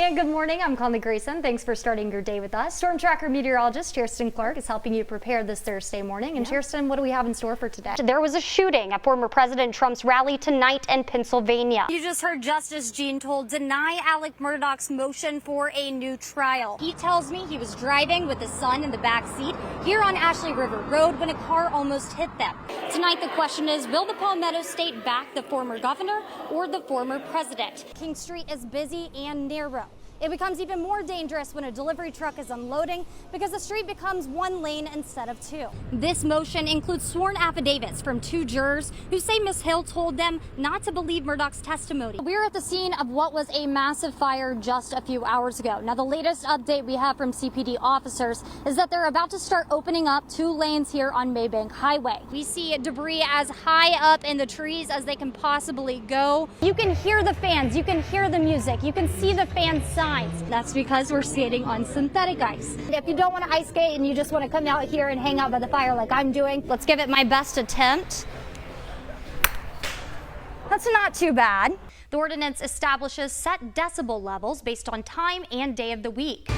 And good morning, I'm Conley Grayson. Thanks for starting your day with us. Storm Tracker meteorologist Kirsten Clark is helping you prepare this Thursday morning. And Kirsten, what do we have in store for today? There was a shooting at former President Trump's rally tonight in Pennsylvania. You just heard Justice Jean Toll deny Alec Murdaugh's motion for a new trial. He tells me he was driving with his son in the back seat here on Ashley River Road when a car almost hit them. Tonight the question is, will the Palmetto State back the former governor or the former president? King Street is busy and narrow. It becomes even more dangerous when a delivery truck is unloading because the street becomes one lane instead of two. This motion includes sworn affidavits from two jurors who say Ms. Hill told them not to believe Murdaugh's testimony. We're at the scene of what was a massive fire just a few hours ago. Now, the latest update we have from CPD officers is that they're about to start opening up 2 lanes here on Maybank Highway. We see debris as high up in the trees as they can possibly go. You can hear the fans, you can hear the music, you can see the fan signs. That's because we're skating on synthetic ice. If you don't want to ice skate and you just want to come out here and hang out by the fire like I'm doing, let's give it my best attempt. That's not too bad. The ordinance establishes set decibel levels based on time and day of the week.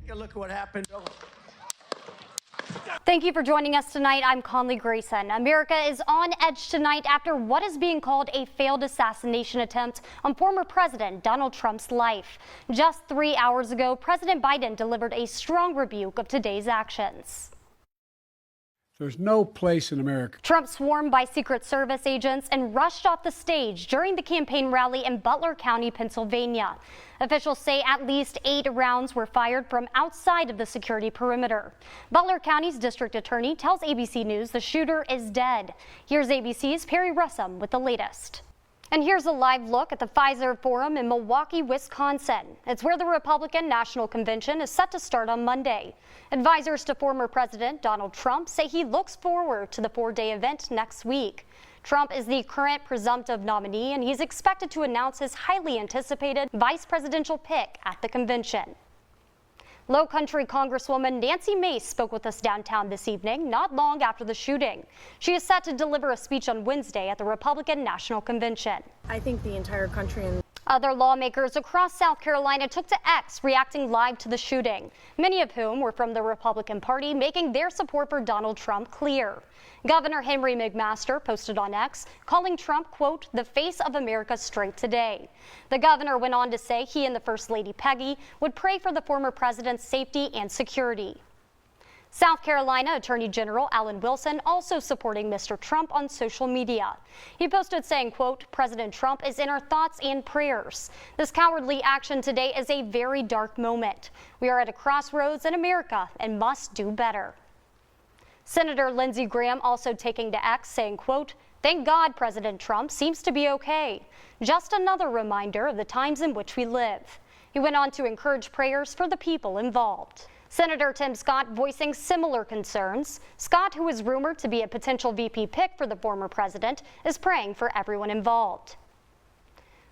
Take a look at what happened. Thank you for joining us tonight. I'm Conley Grayson. America is on edge tonight after what is being called a failed assassination attempt on former President Donald Trump's life. Just 3 hours ago, President Biden delivered a strong rebuke of today's actions. There's no place in America. Trump swarmed by Secret Service agents and rushed off the stage during the campaign rally in Butler County, Pennsylvania. Officials say at least 8 rounds were fired from outside of the security perimeter. Butler County's district attorney tells ABC News the shooter is dead. Here's ABC's Perry Russum with the latest. And here's a live look at the Pfizer Forum in Milwaukee, Wisconsin. It's where the Republican National Convention is set to start on Monday. Advisors to former President Donald Trump say he looks forward to the 4-day event next week. Trump is the current presumptive nominee, and he's expected to announce his highly anticipated vice presidential pick at the convention. Lowcountry Congresswoman Nancy Mace spoke with us downtown this evening, not long after the shooting. She is set to deliver a speech on Wednesday at the Republican National Convention. I think the entire country and other lawmakers across South Carolina took to X, reacting live to the shooting, many of whom were from the Republican Party, making their support for Donald Trump clear. Governor Henry McMaster posted on X, calling Trump, quote, the face of America's strength today. The governor went on to say he and the First Lady Peggy would pray for the former president's safety and security. South Carolina Attorney General Alan Wilson also supporting Mr. Trump on social media. He posted saying, quote, President Trump is in our thoughts and prayers. This cowardly action today is a very dark moment. We are at a crossroads in America and must do better. Senator Lindsey Graham also taking to X saying, quote, thank God President Trump seems to be okay. Just another reminder of the times in which we live. He went on to encourage prayers for the people involved. Senator Tim Scott voicing similar concerns. Scott, who is rumored to be a potential VP pick for the former president, is praying for everyone involved.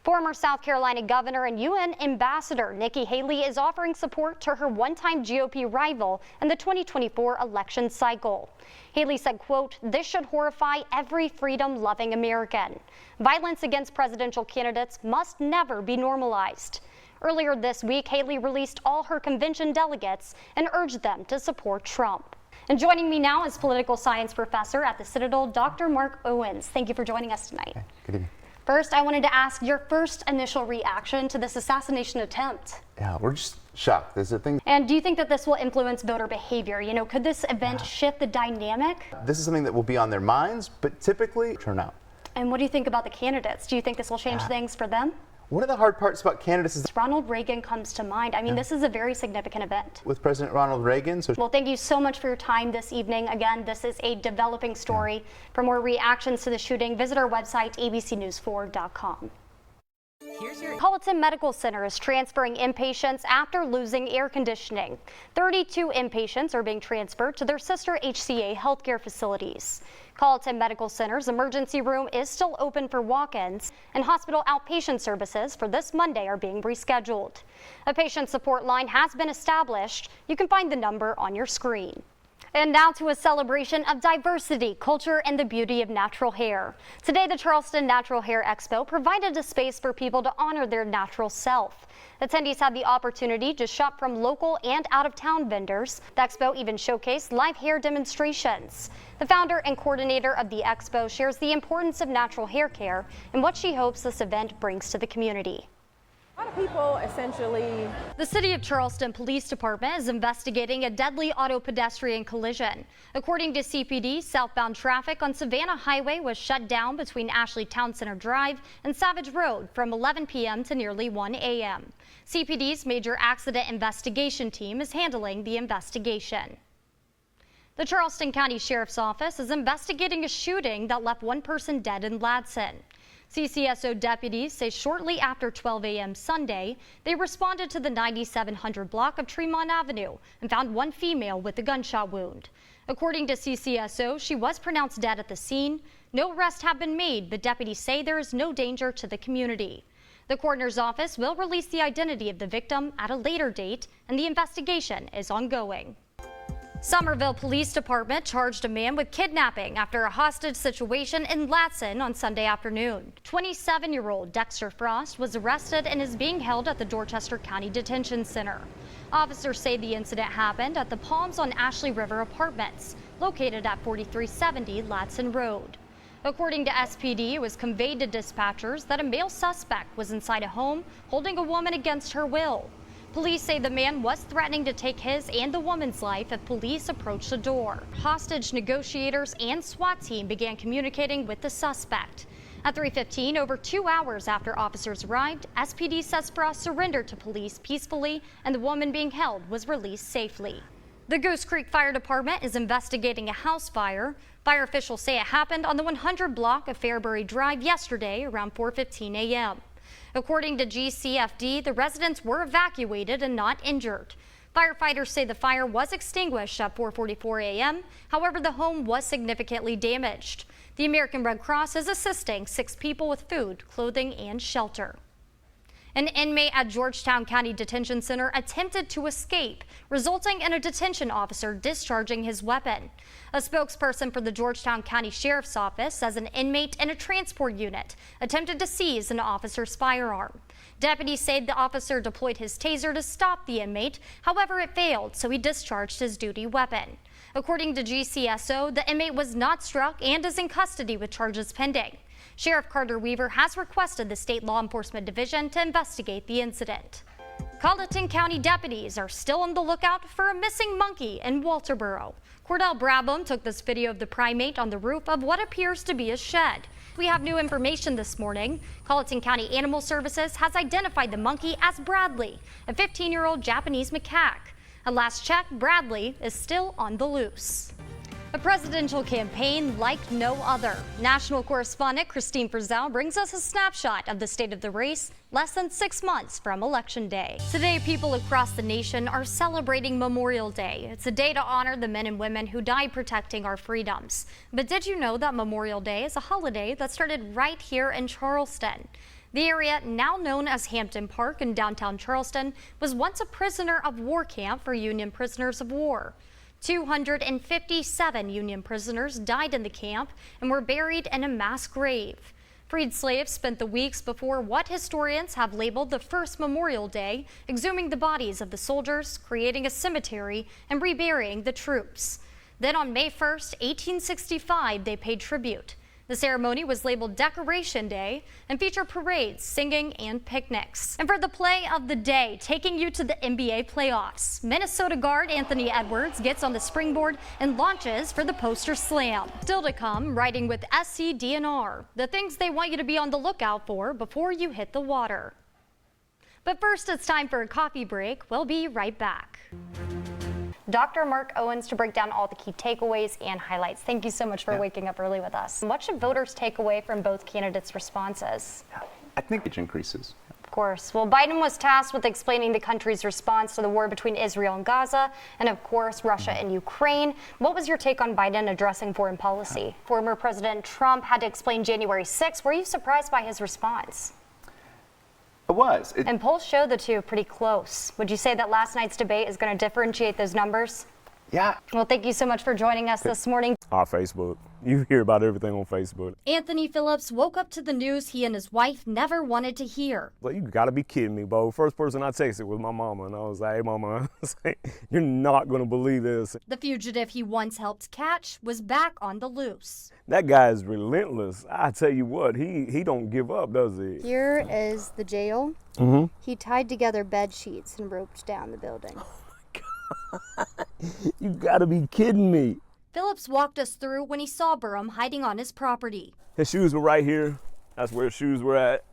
Former South Carolina Governor and UN Ambassador Nikki Haley is offering support to her one-time GOP rival in the 2024 election cycle. Haley said, quote, this should horrify every freedom-loving American. Violence against presidential candidates must never be normalized. Earlier this week, Haley released all her convention delegates and urged them to support Trump. And joining me now is political science professor at the Citadel, Dr. Mark Owens. Thank you for joining us tonight. Okay, good evening. First, I wanted to ask your first initial reaction to this assassination attempt. Yeah, we're just shocked. There's a thing. And do you think that this will influence voter behavior? You know, could this event shift the dynamic? This is something that will be on their minds, but typically turn out. And what do you think about the candidates? Do you think this will change things for them? One of the hard parts about candidates is Ronald Reagan comes to mind. I mean, this is a very significant event. with President Ronald Reagan. So Well, thank you so much for your time this evening. Again, this is a developing story. For more reactions to the shooting, visit our website, abcnews4.com. Colleton Medical Center is transferring inpatients after losing air conditioning. 32 inpatients are being transferred to their sister HCA healthcare facilities. Colleton Medical Center's emergency room is still open for walk-ins, and hospital outpatient services for this Monday are being rescheduled. A patient support line has been established. You can find the number on your screen. And now to a celebration of diversity, culture, and the beauty of natural hair. Today, the Charleston Natural Hair Expo provided a space for people to honor their natural self. Attendees had the opportunity to shop from local and out-of-town vendors. The expo even showcased live hair demonstrations. The founder and coordinator of the expo shares the importance of natural hair care and what she hopes this event brings to the community. A lot of people essentially. The City of Charleston Police Department is investigating a deadly auto pedestrian collision. According to CPD, southbound traffic on Savannah Highway was shut down between Ashley Town Center Drive and Savage Road from 11 p.m. to nearly 1 a.m. CPD's Major Accident Investigation Team is handling the investigation. The Charleston County Sheriff's Office is investigating a shooting that left one person dead in Ladson. CCSO deputies say shortly after 12 a.m. Sunday, they responded to the 9700 block of Tremont Avenue and found one female with a gunshot wound. According to CCSO, she was pronounced dead at the scene. No arrests have been made, but deputies say there is no danger to the community. The coroner's office will release the identity of the victim at a later date, and the investigation is ongoing. Somerville Police Department charged a man with kidnapping after a hostage situation in Ladson on Sunday afternoon. 27-year-old Dexter Frost was arrested and is being held at the Dorchester County Detention Center. Officers say the incident happened at the Palms on Ashley River Apartments, located at 4370 Ladson Road. According to SPD, it was conveyed to dispatchers that a male suspect was inside a home holding a woman against her will. Police say the man was threatening to take his and the woman's life if police approached the door. Hostage negotiators and SWAT team began communicating with the suspect. At 3:15, over 2 hours after officers arrived, SPD says Frost surrendered to police peacefully and the woman being held was released safely. The Goose Creek Fire Department is investigating a house fire. Fire officials say it happened on the 100 block of Fairbury Drive yesterday around 4:15 a.m. According to GCFD, the residents were evacuated and not injured. Firefighters say the fire was extinguished at 4:44 a.m. However, the home was significantly damaged. The American Red Cross is assisting 6 people with food, clothing, and shelter. An inmate at Georgetown County Detention Center attempted to escape, resulting in a detention officer discharging his weapon. A spokesperson for the Georgetown County Sheriff's Office says an inmate in a transport unit attempted to seize an officer's firearm. Deputies say the officer deployed his taser to stop the inmate. However, it failed, so he discharged his duty weapon. According to GCSO, the inmate was not struck and is in custody with charges pending. Sheriff Carter Weaver has requested the State Law Enforcement Division to investigate the incident. Colleton County deputies are still on the lookout for a missing monkey in Walterboro. Cordell Brabham took this video of the primate on the roof of what appears to be a shed. We have new information this morning. Colleton County Animal Services has identified the monkey as Bradley, a 15-year-old Japanese macaque. At last check, Bradley is still on the loose. A presidential campaign like no other. National correspondent Christine Frizzell brings us a snapshot of the state of the race less than 6 months from Election Day. Today, people across the nation are celebrating Memorial Day. It's a day to honor the men and women who died protecting our freedoms. But did you know that Memorial Day is a holiday that started right here in Charleston? The area, now known as Hampton Park in downtown Charleston, was once a prisoner of war camp for Union prisoners of war. 257 Union prisoners died in the camp and were buried in a mass grave. Freed slaves spent the weeks before what historians have labeled the first Memorial Day, exhuming the bodies of the soldiers, creating a cemetery, and reburying the troops. Then on May 1st, 1865, they paid tribute. The ceremony was labeled Decoration Day and featured parades, singing, and picnics. And for the play of the day, taking you to the NBA playoffs, Minnesota guard Anthony Edwards gets on the springboard and launches for the poster slam. Still to come, riding with SCDNR, the things they want you to be on the lookout for before you hit the water. But first, it's time for a coffee break. We'll be right back. Dr. Mark Owens to break down all the key takeaways and highlights. Thank you so much for waking up early with us. What should voters take away from both candidates' responses? I think it increases. Of course. Well, Biden was tasked with explaining the country's response to the war between Israel and Gaza, and of course, Russia and Ukraine. What was your take on Biden addressing foreign policy? Former President Trump had to explain January 6th. Were you surprised by his response? It was. And polls show the two pretty close. Would you say that last night's debate is going to differentiate those numbers? Yeah. Well, thank you so much for joining us this morning. Our Facebook. You hear about everything on Facebook. Anthony Phillips woke up to the news he and his wife never wanted to hear. Like, you gotta be kidding me, Bo. First person I texted was my mama, and I was like, hey, mama, you're not gonna believe this. The fugitive he once helped catch was back on the loose. That guy is relentless. I tell you what, he don't give up, does he? Here is the jail. Mm-hmm. He tied together bed sheets and roped down the building. You gotta be kidding me. Phillips walked us through when he saw Burham hiding on his property. His shoes were right here. That's where his shoes were at.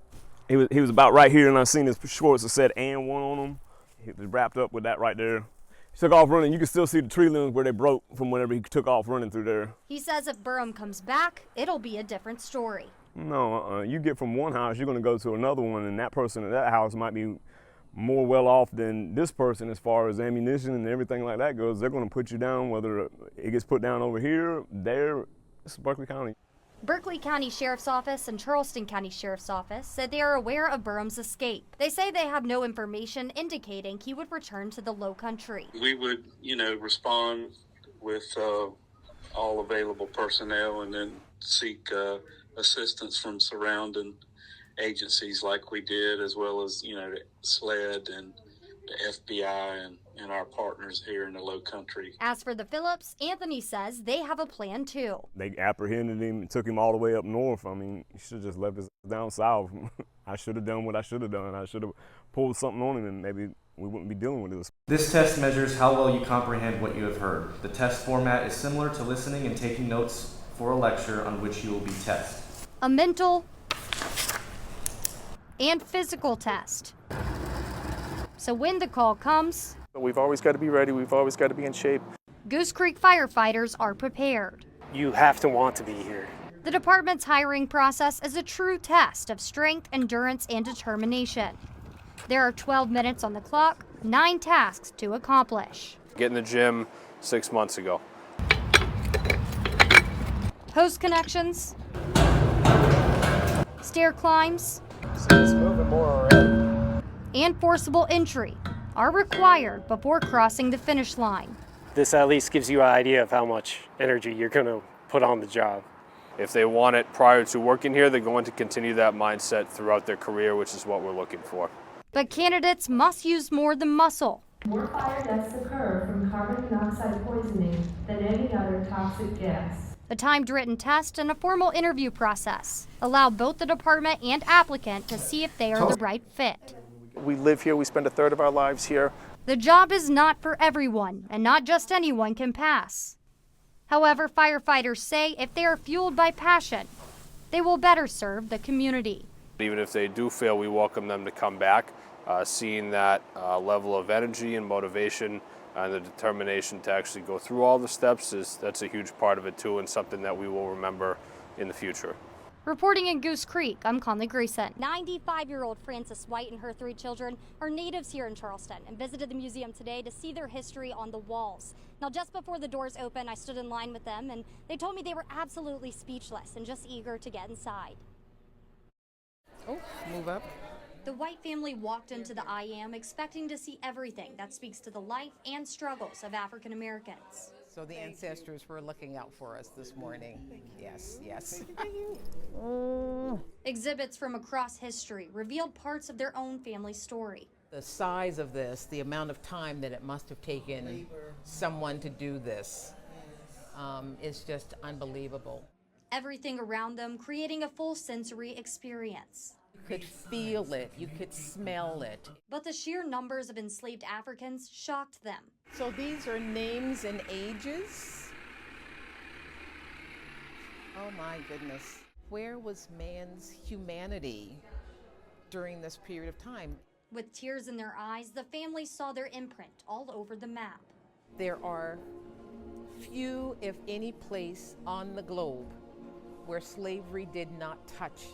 He was about right here, and I seen his shorts that said "and" one on them. He was wrapped up with that right there. He took off running. You can still see the tree limbs where they broke from whenever he took off running through there. He says if Burham comes back, it'll be a different story. No, you get from one house, you're gonna go to another one, and that person at that house might be more well off than this person as far as ammunition and everything like that goes. They're gonna put you down, whether it gets put down over here, there. It's Berkeley County. Berkeley County Sheriff's Office and Charleston County Sheriff's Office said they are aware of Burham's escape. They say they have no information indicating he would return to the Lowcountry. We would, respond with all available personnel and then seek assistance from surrounding agencies like we did, as well as, the SLED and the FBI and our partners here in the Lowcountry. As for the Phillips, Anthony says they have a plan too. They apprehended him and took him all the way up north. I mean, he should have just left us down south. I should have done what I should have done. I should have pulled something on him, and maybe we wouldn't be dealing with this. This test measures how well you comprehend what you have heard. The test format is similar to listening and taking notes for a lecture on which you will be tested. A mental and physical test. So when the call comes, we've always got to be ready. We've always got to be in shape. Goose Creek firefighters are prepared. You have to want to be here. The department's hiring process is a true test of strength, endurance, and determination. There are 12 minutes on the clock, 9 tasks to accomplish. Get in the gym 6 months ago. Hose connections, stair climbs, It's moving more already. and forcible entry are required before crossing the finish line. This at least gives you an idea of how much energy you're going to put on the job. If they want it prior to working here, they're going to continue that mindset throughout their career, which is what we're looking for. But candidates must use more than muscle. More fire deaths occur from carbon monoxide poisoning than any other toxic gas. A timed written test and a formal interview process allow both the department and applicant to see if they are the right fit. We live here. We spend a third of our lives here. The job is not for everyone, and not just anyone can pass. However, firefighters say if they are fueled by passion, they will better serve the community. Even if they do fail, we welcome them to come back. Seeing that level of energy and motivation and the determination to actually go through all the steps, that's a huge part of it too, and something that we will remember in the future. Reporting in Goose Creek, I'm Conley Grayson. 95-year-old Frances White and her 3 children are natives here in Charleston and visited the museum today to see their history on the walls. Now, just before the doors opened, I stood in line with them, and they told me they were absolutely speechless and just eager to get inside. Oh, move up. The White family walked into the IAM expecting to see everything that speaks to the life and struggles of African Americans. So the ancestors were looking out for us this morning. Yes, yes. Exhibits from across history revealed parts of their own family story. The size of this, the amount of time that it must have taken someone to do this is just unbelievable. Everything around them creating a full sensory experience. You could feel it, you could smell it. But the sheer numbers of enslaved Africans shocked them. So these are names and ages? Oh my goodness. Where was man's humanity during this period of time? With tears in their eyes, the family saw their imprint all over the map. There are few, if any, place on the globe where slavery did not touch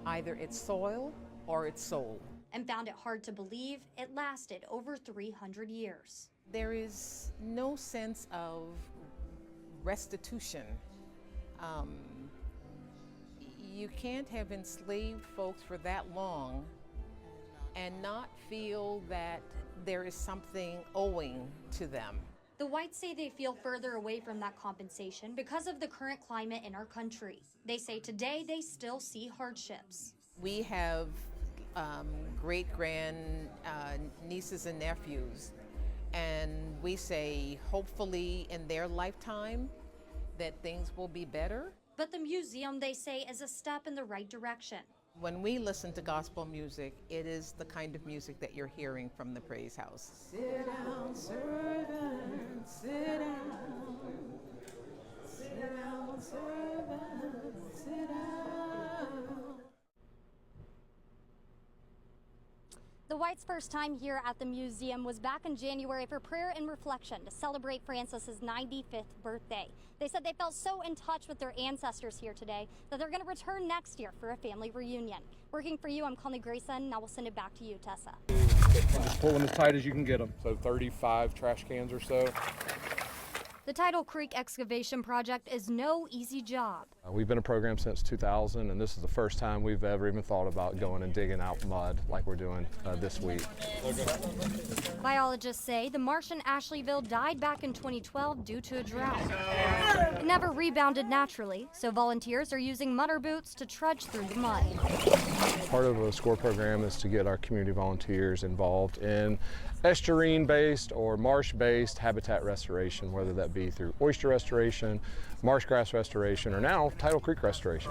either its soil or its soul. And found it hard to believe it lasted over 300 years. There is no sense of restitution. You can't have enslaved folks for that long and not feel that there is something owing to them. The Whites say they feel further away from that compensation because of the current climate in our country. They say today they still see hardships. We have great-grand nieces and nephews, and we say hopefully in their lifetime that things will be better. But the museum, they say, is a step in the right direction. When we listen to gospel music, it is the kind of music that you're hearing from the Praise House. Sit down, servant, sit down. Sit down, servant, sit down. The Whites' first time here at the museum was back in January for prayer and reflection to celebrate Francis's 95th birthday. They said they felt so in touch with their ancestors here today that they're going to return next year for a family reunion. Working for you, I'm Conley Grayson. Now we'll send it back to you, Tessa. Just pull them as tight as you can get them. So 35 trash cans or so. The Tidal Creek excavation project is no easy job. We've been a program since 2000, and this is the first time we've ever even thought about going and digging out mud like we're doing this week. Biologists say the marsh in Ashleyville died back in 2012 due to a drought. It never rebounded naturally, so volunteers are using mudder boots to trudge through the mud. Part of the SCORE program is to get our community volunteers involved in estuarine-based or marsh-based habitat restoration, whether that be through oyster restoration, marsh grass restoration, or now Tidal Creek restoration.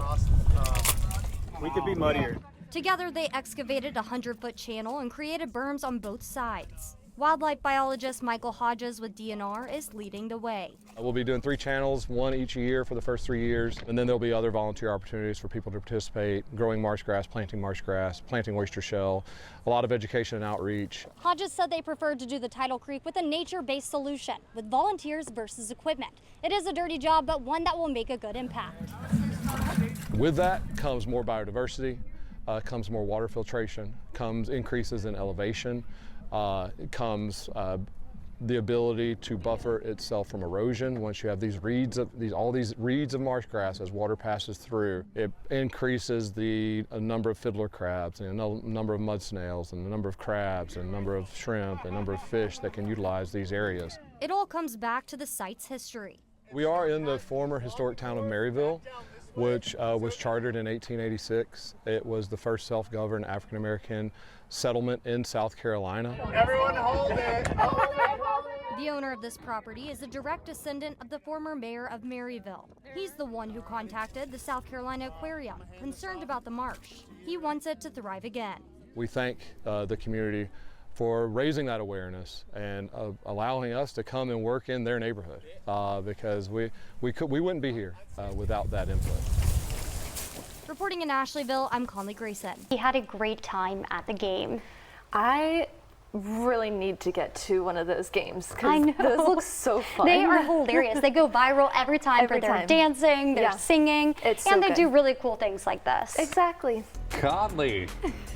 We could be muddier. Together, they excavated a 100-foot channel and created berms on both sides. Wildlife biologist Michael Hodges with DNR is leading the way. We'll be doing 3 channels, 1 each year for the first 3 years, and then there'll be other volunteer opportunities for people to participate, growing marsh grass, planting oyster shell, a lot of education and outreach. Hodges said they preferred to do the Tidal Creek with a nature-based solution, with volunteers versus equipment. It is a dirty job, but one that will make a good impact. With that comes more biodiversity, comes more water filtration, comes increases in elevation, comes the ability to buffer itself from erosion. Once you have these reeds of all these reeds of marsh grass, as water passes through, it increases the number of fiddler crabs and the number of mud snails and the number of crabs and the number of shrimp and number of fish that can utilize these areas. It all comes back to the site's history. We are in the former historic town of Maryville, which was chartered in 1886. It was the first self-governed African-American settlement in South Carolina. Everyone hold it. The owner of this property is a direct descendant of the former mayor of Maryville. He's the one who contacted the South Carolina Aquarium, concerned about the marsh. He wants it to thrive again. We thank the community for raising that awareness and allowing us to come and work in their neighborhood because we wouldn't be here without that input. Reporting in Ashleyville, I'm Conley Grayson. He had a great time at the game. I really need to get to one of those games I because know. those look so fun. They are hilarious. They go viral every time for their dancing, their singing, and they do really cool things like this. Exactly. Conley,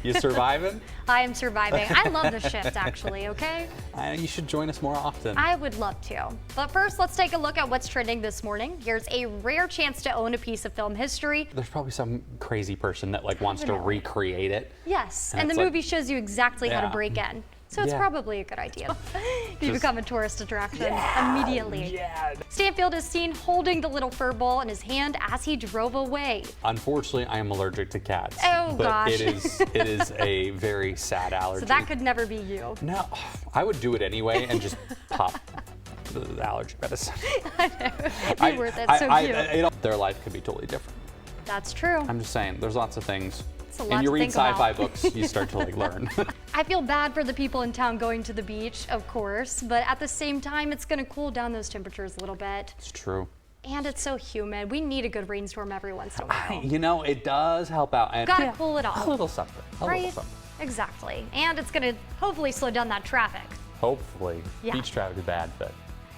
you surviving? I am surviving. I love the shift, actually, okay? You should join us more often. I would love to. But first, let's take a look at what's trending this morning. Here's a rare chance to own a piece of film history. There's probably some crazy person that wants to recreate it. Yes, and the movie shows you exactly how to break in. So it's probably a good idea. You become a tourist attraction immediately. Stanfield is seen holding the little fur ball in his hand as he drove away. Unfortunately, I am allergic to cats. Oh, but gosh. it is a very sad allergy. So that could never be you. No, I would do it anyway and just pop the allergy medicine. I know. It'd be worth it. So cute. Their life could be totally different. That's true. I'm just saying, there's lots of things. And you read sci-fi books, you start to learn. I feel bad for the people in town going to the beach, of course, but at the same time, it's going to cool down those temperatures a little bit. It's true. And it's so humid. We need a good rainstorm every once in a while. You know, it does help out. And Gotta cool it off. A little something. A little something. Exactly. And it's going to hopefully slow down that traffic. Hopefully. Yeah. Beach traffic is bad, but.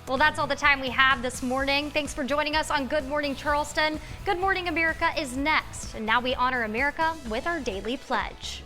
Well, that's all the time we have this morning. Thanks for joining us on Good Morning Charleston. Good Morning America is next. And now we honor America with our daily pledge.